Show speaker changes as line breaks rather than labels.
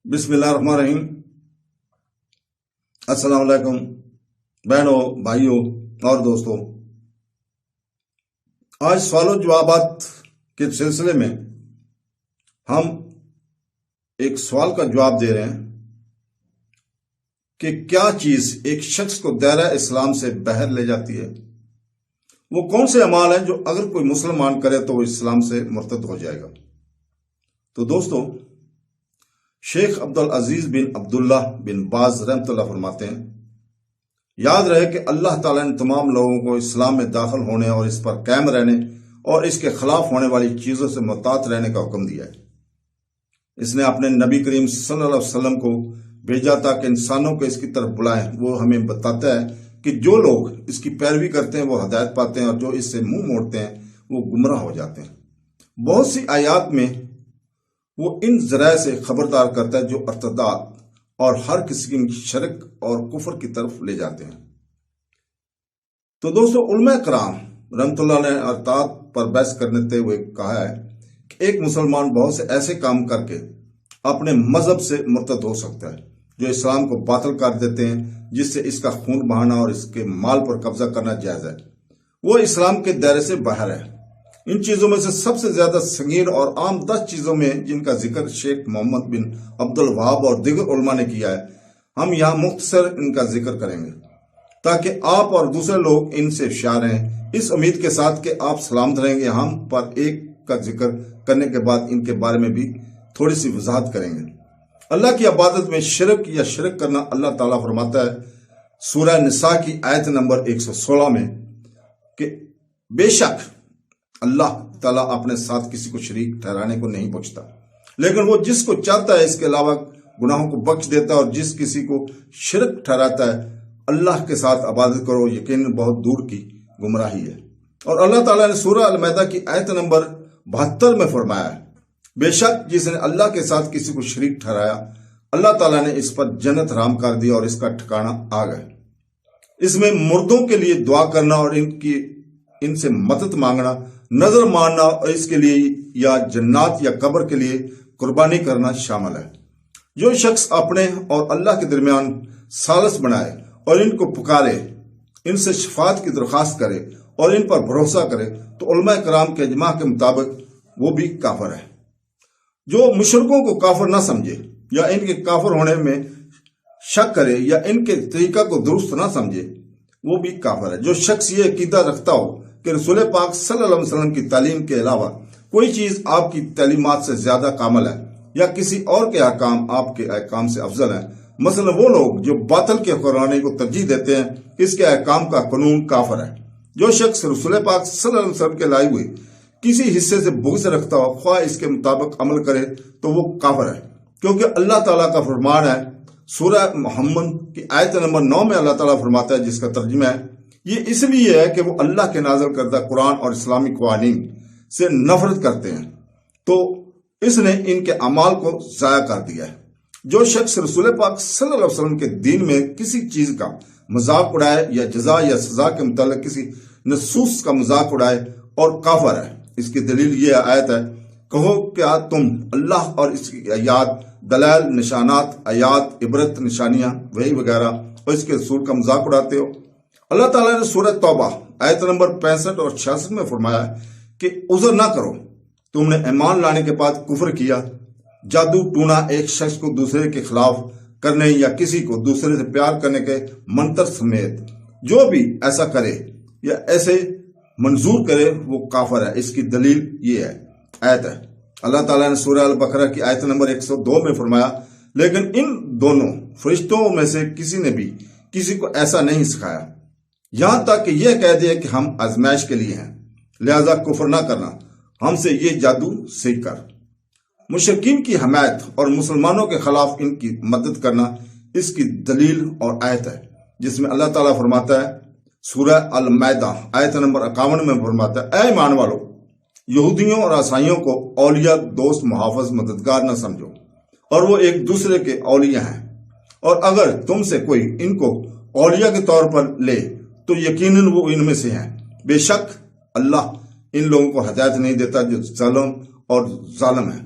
بسم اللہ الرحمن الرحیم۔ السلام علیکم بہنوں، بھائیوں اور دوستوں۔ آج سوال و جوابات کے سلسلے میں ہم ایک سوال کا جواب دے رہے ہیں کہ کیا چیز ایک شخص کو دائرہ اسلام سے باہر لے جاتی ہے؟ وہ کون سے اعمال ہیں جو اگر کوئی مسلمان کرے تو وہ اسلام سے مرتد ہو جائے گا؟ تو دوستو، شیخ عبدالعزیز بن عبداللہ بن باز رحمۃ اللہ فرماتے ہیں، یاد رہے کہ اللہ تعالیٰ نے تمام لوگوں کو اسلام میں داخل ہونے اور اس پر قائم رہنے اور اس کے خلاف ہونے والی چیزوں سے محتاط رہنے کا حکم دیا ہے۔ اس نے اپنے نبی کریم صلی اللہ علیہ وسلم کو بھیجا تاکہ انسانوں کو اس کی طرف بلائیں۔ وہ ہمیں بتاتا ہے کہ جو لوگ اس کی پیروی کرتے ہیں وہ ہدایت پاتے ہیں اور جو اس سے منہ موڑتے ہیں وہ گمراہ ہو جاتے ہیں۔ بہت سی آیات میں وہ ان ذرائع سے خبردار کرتا ہے جو ارتداد اور ہر قسم کی شرک اور کفر کی طرف لے جاتے ہیں۔ تو دوستو، علماء کرام رحمۃ اللہ نے ارتداد پر بحث کرتے ہوئے کہا ہے کہ ایک مسلمان بہت سے ایسے کام کر کے اپنے مذہب سے مرتد ہو سکتا ہے جو اسلام کو باطل کر دیتے ہیں، جس سے اس کا خون بہانا اور اس کے مال پر قبضہ کرنا جائز ہے۔ وہ اسلام کے دائرے سے باہر ہے۔ ان چیزوں میں سے سب سے زیادہ سنگین اور عام 10 چیزوں میں جن کا ذکر شیخ محمد بن عبد الوہاب اور دیگر علماء نے کیا ہے، ہم یہاں مختصر ان کا ذکر کریں گے تاکہ آپ اور دوسرے لوگ ان سے ہوشیار رہیں، اس امید کے ساتھ کہ آپ سلامت رہیں گے۔ ہم پر ایک کا ذکر کرنے کے بعد ان کے بارے میں بھی تھوڑی سی وضاحت کریں گے۔ اللہ کی عبادت میں شرک یا شرک کرنا، اللہ تعالیٰ فرماتا ہے سورہ نساء کی آیت نمبر 116 میں کہ بے شک اللہ تعالیٰ اپنے ساتھ کسی کو شریک ٹھہرانے کو نہیں بخشتا، لیکن وہ جس کو چاہتا ہے اس کے علاوہ گناہوں کو بخش دیتا ہے، اور جس کسی کو شرک ٹھہراتا ہے اللہ کے ساتھ عبادت کرو، یقیناً بہت دور کی گمراہی ہے۔ اور اللہ تعالیٰ نے سورہ المائدہ کی آیت نمبر 72 میں فرمایا ہے بے شک جس نے اللہ کے ساتھ کسی کو شریک ٹھہرایا اللہ تعالیٰ نے اس پر جنت حرام کر دی اور اس کا ٹھکانہ آگ ہے۔ اس میں مردوں کے لیے دعا کرنا اور ان سے مدد مانگنا، نظر ماننا اور اس کے لیے یا جنات یا قبر کے لیے قربانی کرنا شامل ہے۔ جو شخص اپنے اور اللہ کے درمیان ثالث بنائے اور ان کو پکارے، ان سے شفاعت کی درخواست کرے اور ان پر بھروسہ کرے تو علماء کرام کے اجماع کے مطابق وہ بھی کافر ہے۔ جو مشرکوں کو کافر نہ سمجھے یا ان کے کافر ہونے میں شک کرے یا ان کے طریقہ کو درست نہ سمجھے وہ بھی کافر ہے۔ جو شخص یہ عقیدہ رکھتا ہو کہ رسول پاک صلی اللہ علیہ وسلم کی تعلیم کے علاوہ کوئی چیز آپ کی تعلیمات سے زیادہ کامل ہے یا کسی اور کے احکام آپ کے احکام سے افضل ہیں، مثلا وہ لوگ جو باطل کے قرآن کو ترجیح دیتے ہیں، اس کے احکام کا قانون کافر ہے۔ جو شخص رسول پاک صلی اللہ علیہ وسلم کے لائے ہوئے کسی حصے سے بغض رکھتا ہو، خواہ اس کے مطابق عمل کرے تو وہ کافر ہے، کیونکہ اللہ تعالیٰ کا فرمان ہے سورہ محمد کی آیت نمبر 9 میں اللہ تعالیٰ فرماتا ہے، جس کا ترجمہ ہے یہ اس لیے ہے کہ وہ اللہ کے نازل کردہ قرآن اور اسلامی قوانین سے نفرت کرتے ہیں تو اس نے ان کے اعمال کو ضائع کر دیا ہے۔ جو شخص رسول پاک صلی اللہ علیہ وسلم کے دین میں کسی چیز کا مذاق اڑائے یا جزا یا سزا کے متعلق کسی نصوص کا مذاق اڑائے اور کافر ہے۔ اس کی دلیل یہ آیت ہے، کہو کیا تم اللہ اور اس کی آیات، دلائل، نشانات، آیات، عبرت، نشانیاں، وحی وغیرہ اور اس کے رسول کا مذاق اڑاتے ہو؟ اللہ تعالیٰ نے سورہ توبہ آیت نمبر 65 اور 66 میں فرمایا کہ عذر نہ کرو، تم نے ایمان لانے کے بعد کفر کیا، جادو ٹونا، ایک شخص کو دوسرے کے خلاف کرنے یا کسی کو دوسرے سے پیار کرنے کے منتر سمیت جو بھی ایسا کرے یا ایسے منظور کرے وہ کافر ہے۔ اس کی دلیل یہ ہے آیت ہے، اللہ تعالیٰ نے سورہ البقرہ کی آیت نمبر 102 میں فرمایا لیکن ان دونوں فرشتوں میں سے کسی نے بھی کسی کو ایسا نہیں سکھایا، یہاں تک کہ یہ کہہ دیا کہ ہم آزمائش کے لیے ہیں، لہذا کفر نہ کرنا، ہم سے یہ جادو سیکھ کر۔ مشرکین کی حمایت اور مسلمانوں کے خلاف ان کی مدد کرنا اس کی دلیل اور آیت ہے، جس میں اللہ تعالیٰ فرماتا ہے سورہ المائدہ آیت نمبر 51 میں فرماتا ہے، اے ایمان والو، یہودیوں اور عیسائیوں کو اولیاء، دوست، محافظ، مددگار نہ سمجھو، اور وہ ایک دوسرے کے اولیاء ہیں، اور اگر تم سے کوئی ان کو اولیاء کے طور پر لے تو یقیناً وہ ان میں سے ہیں۔ بے شک اللہ ان لوگوں کو ہدایت نہیں دیتا جو ظلم اور ظالم ہیں۔